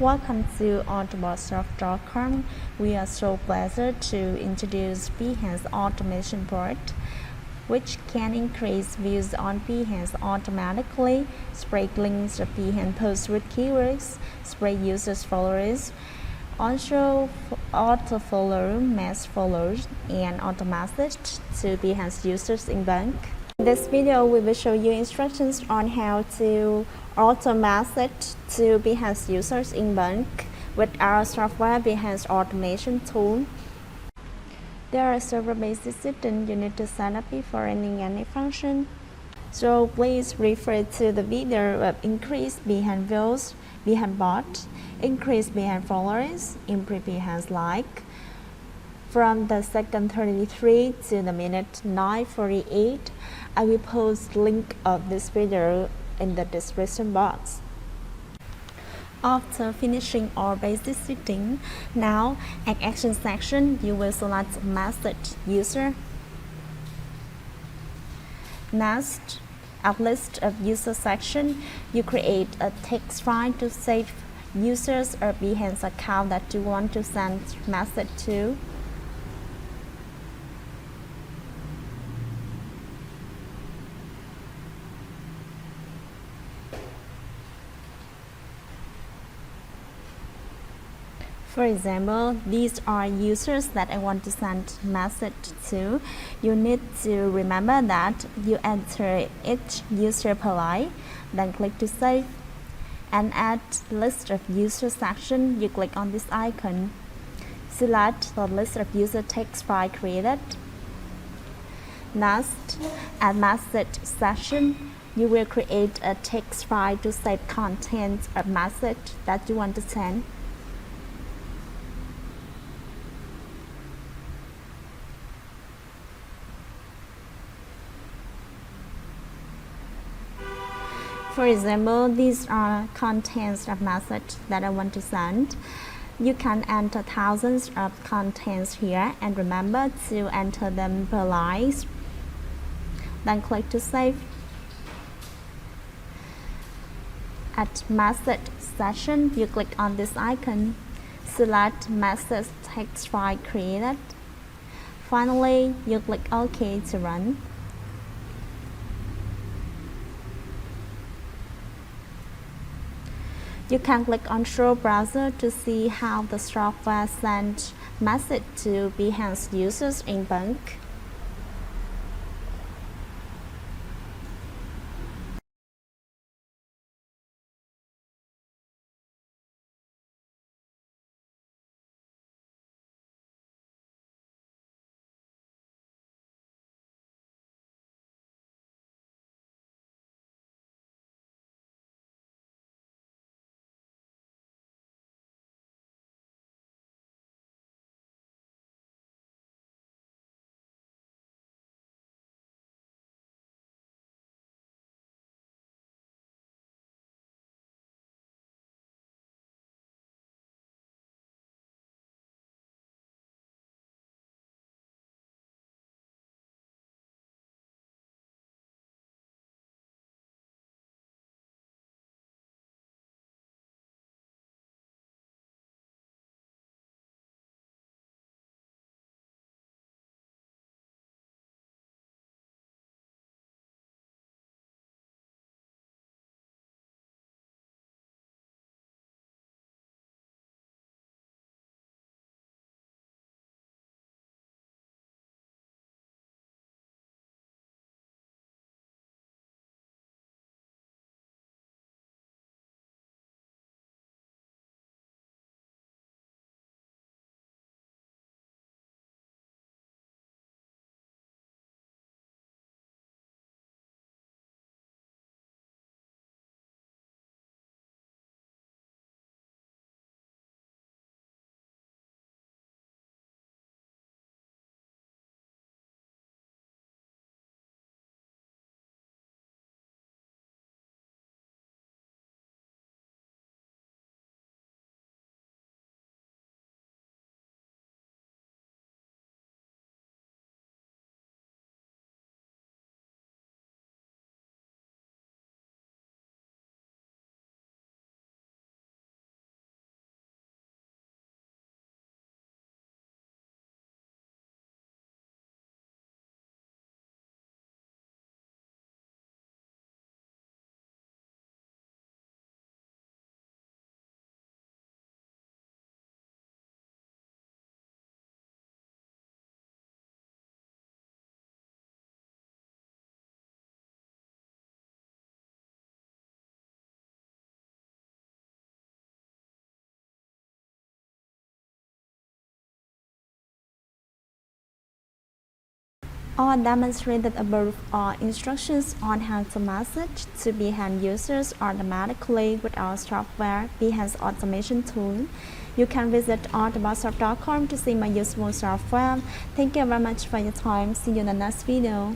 Welcome to Dcom. We are so pleased to introduce Behance Automation Board, which can increase views on Behance automatically, spread links of Behance posts with keywords, spread users' followers, also auto-follow, mass follows, and auto-message to Behance users in bulk. In this video, we will show you instructions on how to auto-message to Behance users in bulk with our software Behance Automation tool. There are several basic settings you need to set up before running any function. So please refer to the video of increase Behance views, Behance bot, increase Behance followers, improve Behance like. From the second 33 to the minute 9:48, I will post link of this video in the description box. After finishing all basic setting, now at action section, you will select message user. Next, at list of user section, you create a text file to save users or Behance account that you want to send message to. For example, these are users that I want to send message to. You need to remember that you enter each user per line, then click to save. And at list of user section, you click on this icon. Select the list of user text file created. Next, at message section, you will create a text file to save content of message that you want to send. For example, these are contents of message that I want to send. You can enter thousands of contents here and remember to enter them per line. Then click to save. At message section, you click on this icon. Select message text file created. Finally, you click OK to run. You can click on Show Browser to see how the software sends message to Behance users in bulk. All demonstrated above are instructions on how to message to Behance users automatically with our software Behance Automation tool. You can visit autobotsoft.com to see my useful software. Thank you very much for your time. See you in the next video.